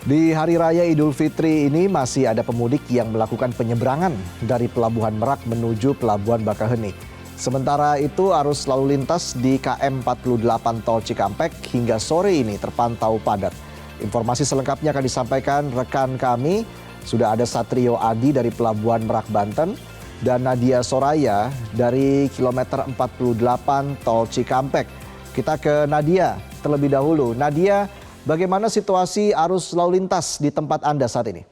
Di Hari Raya Idul Fitri ini masih ada pemudik yang melakukan penyeberangan dari Pelabuhan Merak menuju Pelabuhan Bakaheni. Sementara itu arus lalu lintas di KM 48 Tol Cikampek hingga sore ini terpantau padat. Informasi selengkapnya akan disampaikan rekan kami. Sudah ada Satrio Adi dari Pelabuhan Merak Banten dan Nadia Soraya dari kilometer 48 Tol Cikampek. Kita ke Nadia terlebih dahulu. Nadia, bagaimana situasi arus lalu lintas di tempat Anda saat ini?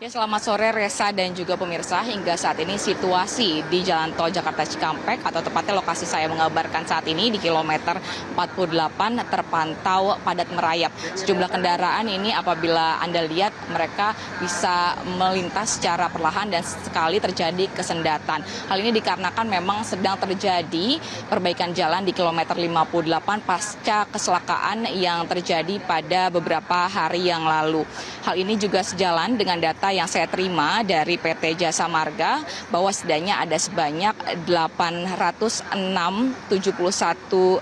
Ya, selamat sore Reza dan juga pemirsa. Hingga saat ini situasi di Jalan Tol Jakarta Cikampek atau tepatnya lokasi saya mengabarkan saat ini di kilometer 48 terpantau padat merayap. Sejumlah kendaraan ini apabila Anda lihat mereka bisa melintas secara perlahan dan sekali terjadi kesendatan. Hal ini dikarenakan memang sedang terjadi perbaikan jalan di kilometer 58 pasca kecelakaan yang terjadi pada beberapa hari yang lalu. Hal ini juga sejalan dengan data yang saya terima dari PT Jasa Marga bahwa setidaknya ada sebanyak 806.071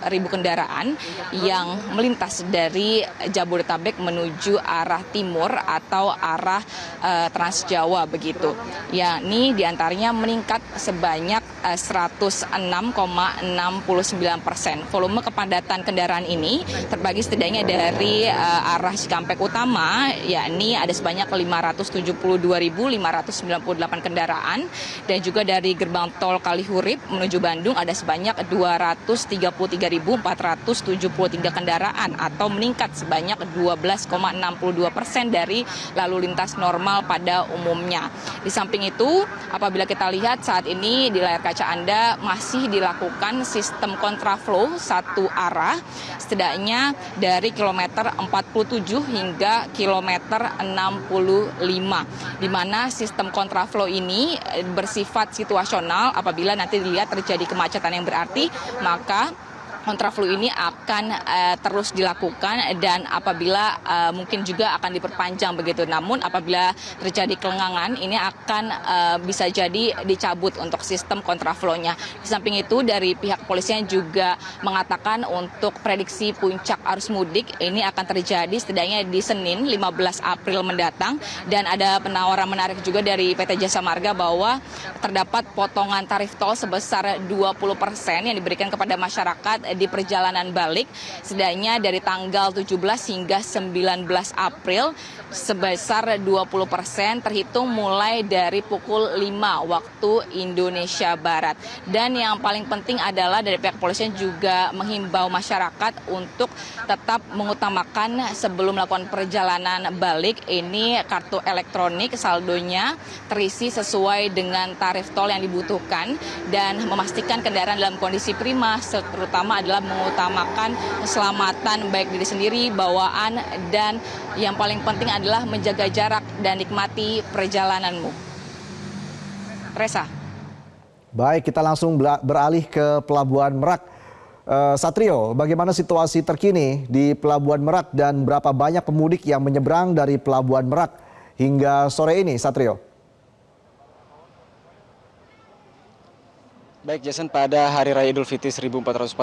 ribu kendaraan yang melintas dari Jabodetabek menuju arah timur atau arah Trans Jawa begitu. Yakni diantaranya meningkat sebanyak 106,69%. Volume kepadatan kendaraan ini terbagi setidaknya dari arah Cikampek Utama, yakni ada sebanyak 572.598 kendaraan, dan juga dari gerbang tol Kalihurip menuju Bandung ada sebanyak 233.473 kendaraan atau meningkat sebanyak 12,62% dari lalu lintas normal pada umumnya. Di samping itu, apabila kita lihat saat ini di layar kaca Anda masih dilakukan sistem kontraflow satu arah setidaknya dari kilometer 47 hingga kilometer 65, di mana sistem kontraflow ini bersifat situasional. Apabila nanti dilihat terjadi kemacetan yang berarti, maka kontraflow ini akan terus dilakukan dan apabila mungkin juga akan diperpanjang begitu. Namun apabila terjadi kelengangan ini akan bisa jadi dicabut untuk sistem kontraflow-nya. Di samping itu dari pihak kepolisian juga mengatakan untuk prediksi puncak arus mudik ini akan terjadi setidaknya di Senin 15 April mendatang, dan ada penawaran menarik juga dari PT Jasa Marga bahwa terdapat potongan tarif tol sebesar 20% yang diberikan kepada masyarakat di perjalanan balik setidaknya dari tanggal 17 hingga 19 April sebesar 20% terhitung mulai dari pukul 5 waktu Indonesia Barat. Dan yang paling penting adalah dari pihak kepolisian juga menghimbau masyarakat untuk tetap mengutamakan sebelum melakukan perjalanan balik ini kartu elektronik saldonya terisi sesuai dengan tarif tol yang dibutuhkan dan memastikan kendaraan dalam kondisi prima, terutama adalah mengutamakan keselamatan baik diri sendiri, bawaan, dan yang paling penting adalah menjaga jarak dan nikmati perjalananmu. Reza. Baik, kita langsung beralih ke Pelabuhan Merak. Satrio, bagaimana situasi terkini di Pelabuhan Merak dan berapa banyak pemudik yang menyeberang dari Pelabuhan Merak hingga sore ini, Satrio? Baik Jason, pada Hari Raya Idul Fitri 1445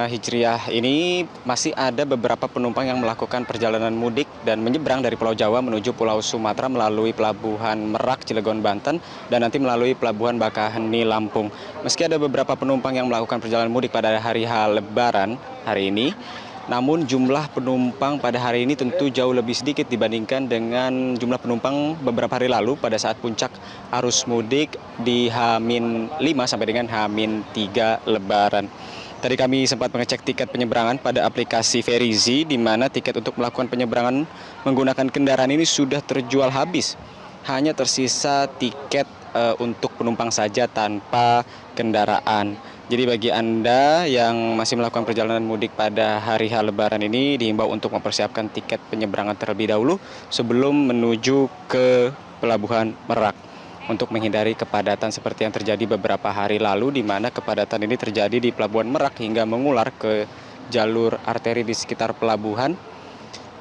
Hijriah ini masih ada beberapa penumpang yang melakukan perjalanan mudik dan menyeberang dari Pulau Jawa menuju Pulau Sumatera melalui Pelabuhan Merak, Cilegon, Banten, dan nanti melalui Pelabuhan Bakaheni, Lampung. Meski ada beberapa penumpang yang melakukan perjalanan mudik pada hari Lebaran hari ini, namun jumlah penumpang pada hari ini tentu jauh lebih sedikit dibandingkan dengan jumlah penumpang beberapa hari lalu pada saat puncak arus mudik di H-5 sampai dengan H-3 Lebaran. Tadi kami sempat mengecek tiket penyeberangan pada aplikasi Verizi, di mana tiket untuk melakukan penyeberangan menggunakan kendaraan ini sudah terjual habis. Hanya tersisa tiket untuk penumpang saja tanpa kendaraan. Jadi bagi Anda yang masih melakukan perjalanan mudik pada hari Lebaran ini dihimbau untuk mempersiapkan tiket penyeberangan terlebih dahulu sebelum menuju ke Pelabuhan Merak untuk menghindari kepadatan seperti yang terjadi beberapa hari lalu, di mana kepadatan ini terjadi di Pelabuhan Merak hingga mengular ke jalur arteri di sekitar pelabuhan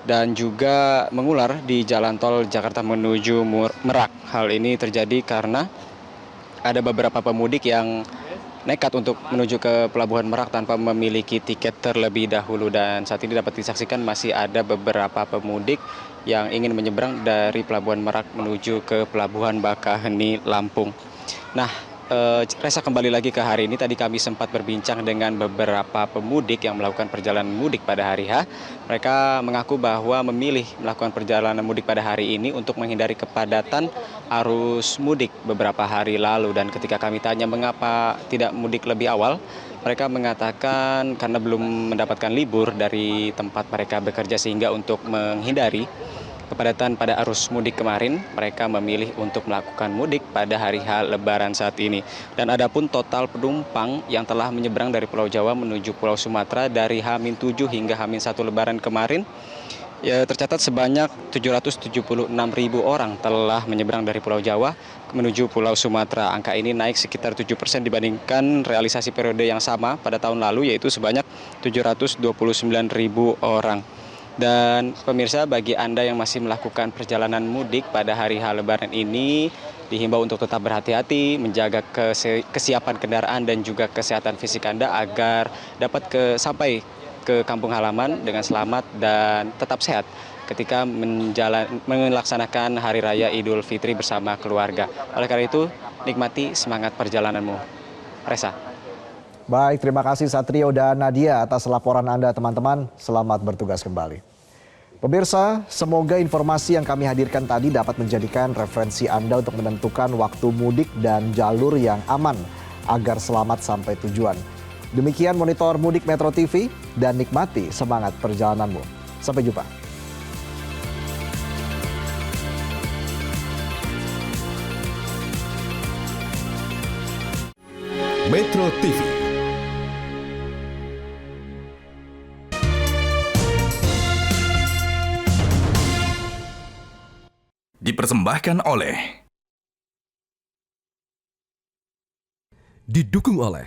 dan juga mengular di jalan tol Jakarta menuju Merak. Hal ini terjadi karena ada beberapa pemudik yang nekat untuk menuju ke Pelabuhan Merak tanpa memiliki tiket terlebih dahulu. Dan saat ini dapat disaksikan masih ada beberapa pemudik yang ingin menyeberang dari Pelabuhan Merak menuju ke Pelabuhan Bakaheni, Lampung. Nah, Reza, kembali lagi ke hari ini. Tadi kami sempat berbincang dengan beberapa pemudik yang melakukan perjalanan mudik pada hari H. Mereka mengaku bahwa memilih melakukan perjalanan mudik pada hari ini untuk menghindari kepadatan arus mudik beberapa hari lalu. Dan ketika kami tanya mengapa tidak mudik lebih awal, mereka mengatakan karena belum mendapatkan libur dari tempat mereka bekerja, sehingga untuk menghindari kepadatan pada arus mudik kemarin, mereka memilih untuk melakukan mudik pada hari H Lebaran saat ini. Dan adapun total penumpang yang telah menyeberang dari Pulau Jawa menuju Pulau Sumatera dari H-7 hingga H-1 Lebaran kemarin, ya, tercatat sebanyak 776.000 orang telah menyeberang dari Pulau Jawa menuju Pulau Sumatera. Angka ini naik sekitar 7% dibandingkan realisasi periode yang sama pada tahun lalu, yaitu sebanyak 729.000 orang. Dan pemirsa, bagi Anda yang masih melakukan perjalanan mudik pada hari H Lebaran ini, dihimbau untuk tetap berhati-hati, menjaga kesiapan kendaraan dan juga kesehatan fisik Anda agar dapat sampai ke kampung halaman dengan selamat dan tetap sehat ketika melaksanakan Hari Raya Idul Fitri bersama keluarga. Oleh karena itu, nikmati semangat perjalananmu. Reza. Baik, terima kasih Satrio dan Nadia atas laporan Anda teman-teman. Selamat bertugas kembali. Pemirsa, semoga informasi yang kami hadirkan tadi dapat menjadikan referensi Anda untuk menentukan waktu mudik dan jalur yang aman agar selamat sampai tujuan. Demikian Monitor Mudik Metro TV dan nikmati semangat perjalananmu. Sampai jumpa. Metro TV. Dipersembahkan oleh, didukung oleh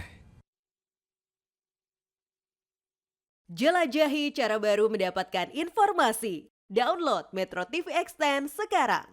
jelajahi cara baru mendapatkan informasi. Download Metro TV Extend sekarang.